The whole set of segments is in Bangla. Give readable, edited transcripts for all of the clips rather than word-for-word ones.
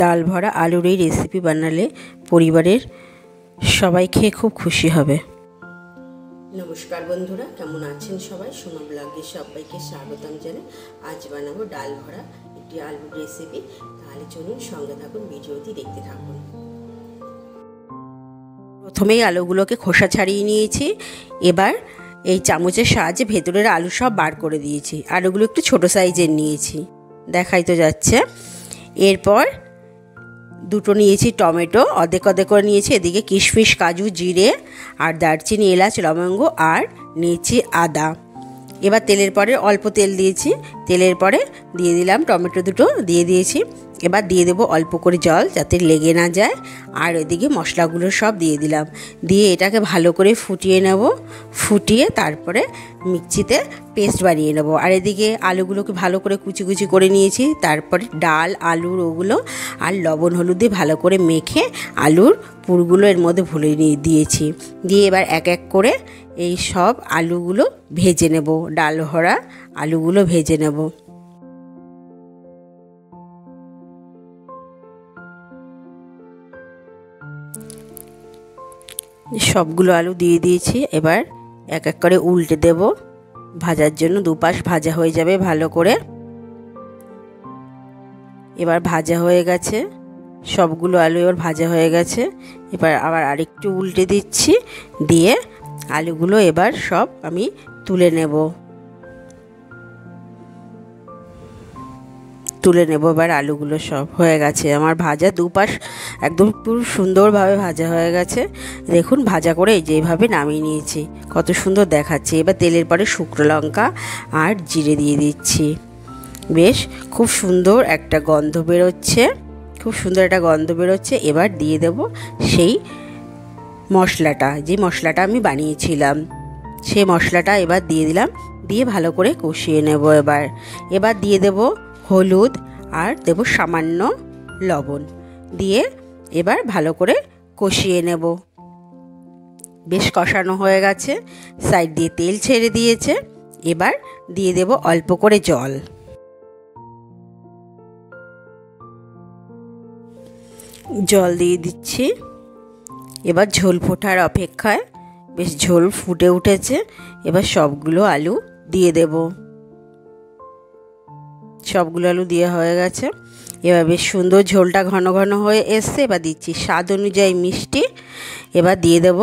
ডাল ভরা আলুর এই রেসিপি বানালে পরিবারের সবাই খেয়ে খুব খুশি হবে। নমস্কার বন্ধুরা, কেমন আছেন সবাই? সোমা ব্লগে সবাইকে স্বাগতম জানাই। আজ বানাবো ডাল ভরা একটি আলুর রেসিপি। তাহলে চলুন সঙ্গে থাকুন, ভিডিওটি দেখতে থাকুন। প্রথমেই আলুগুলোকে খোসা ছাড়িয়ে নিয়েছি। এবার এই চামচের সাহায্যে ভেতরের আলু সব বার করে দিয়েছি। আলুগুলো একটু ছোট সাইজের নিয়েছি, দেখাই তো যাচ্ছে। এরপর দুটো নিয়েছি টমেটো, অর্ধেক অর্ধেক করে নিয়েছি। এদিকে কিশমিশ, কাজু, জিরে আর দারচিনি, এলাচ, লবঙ্গ আর নিয়েছি আদা। এবার তেলের পরে অল্প তেল দিয়েছি। তেলের পরে দিয়ে দিলাম টমেটো দুটো, দিয়ে দিয়েছি। এবার দিয়ে দেবো অল্প করে জল, যাতে লেগে না যায়। আর এদিকে মশলাগুলো সব দিয়ে দিলাম। দিয়ে এটাকে ভালো করে ফুটিয়ে নেব। ফুটিয়ে তারপরে মিক্সিতে পেস্ট বানিয়ে নেব। আর এদিকে আলুগুলোকে ভালো করে কুচি কুচি করে নিয়েছি। তারপরে ডাল, আলুর ওগুলো আর লবণ হলুদ দিয়ে ভালো করে মেখে আলুর পুরগুলো এর মধ্যে ভরে দিয়েছি। দিয়ে এবার এক এক করে এই সব আলুগুলো ভেজে নেব। ডাল ভরা আলুগুলো ভেজে নেব। সবগুলো আলু দিয়ে দিয়েছি। এবার এক এক করে উল্টে দেব ভাজার জন্য। দুপাশ ভাজা হয়ে যাবে ভালো করে। এবার ভাজা হয়ে গেছে, সবগুলো আলু এবার ভাজা হয়ে গেছে। এবার আবার আরেকটু উল্টে দিচ্ছি। দিয়ে আলুগুলো এবার সব আমি তুলে নেব। এবার আলুগুলো সব হয়ে গেছে আমার ভাজা। দুপাশ একদম পুরো সুন্দরভাবে ভাজা হয়ে গেছে। দেখুন, ভাজা করে যেভাবে নামিয়ে নিয়েছি, কত সুন্দর দেখাচ্ছে। এবার তেলের পরে শুকনো লঙ্কা আর জিরে দিয়ে দিচ্ছি। বেশ খুব সুন্দর একটা গন্ধ বেরোচ্ছে, এবার দিয়ে দেব সেই মশলাটা, যে মশলাটা আমি বানিয়েছিলাম, সেই মশলাটা এবার দিয়ে দিলাম। দিয়ে ভালো করে কষিয়ে নেব। এবার দিয়ে দেব হলুদ আর দেব সামান্য লবণ। দিয়ে এবার ভালো করে কষিয়ে নেব। বেশ কষানো হয়ে গেছে, সাইড দিয়ে তেল ছেড়ে দিয়েছে। এবার দিয়ে দেব অল্প করে জল। দিয়ে দিচ্ছি। এবার ঝোল ফোটার অপেক্ষায়। বেশ ঝোল ফুটে উঠেছে। এবার সবগুলো আলু দিয়ে দেব। সবগুলো আলু দেওয়া হয়ে গেছে। এবার বেশ সুন্দর ঝোলটা ঘন ঘন হয়ে এসছে। এবার দিচ্ছি স্বাদ অনুযায়ী মিষ্টি। এবার দিয়ে দেব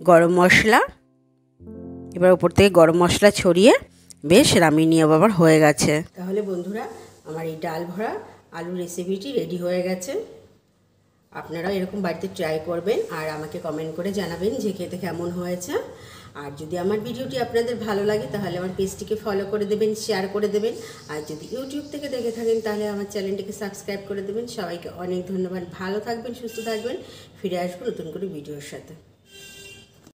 গরম মশলা। এবার উপর থেকে গরম মশলা ছড়িয়ে বেশ নামিয়ে নিয়ে আবার হয়ে গেছে। তাহলে বন্ধুরা, আমার এই ডাল ভরা আলু রেসিপিটি রেডি হয়ে গেছে। আপনারাও এরকম বাড়িতে ট্রাই করবেন আর আমাকে কমেন্ট করে জানাবেন যে খেতে কেমন হয়েছে। আর যদি আমার ভিডিওটি আপনাদের ভালো লাগে তাহলে আমার পেজটিকে ফলো করে দেবেন, শেয়ার করে দেবেন। আর যদি ইউটিউব থেকে দেখে থাকেন তাহলে আমার চ্যানেলটিকে সাবস্ক্রাইব করে দেবেন। সবাইকে অনেক ধন্যবাদ। ভালো থাকবেন, সুস্থ থাকবেন। ফিরে আসবো নতুন করে ভিডিওর সাথে।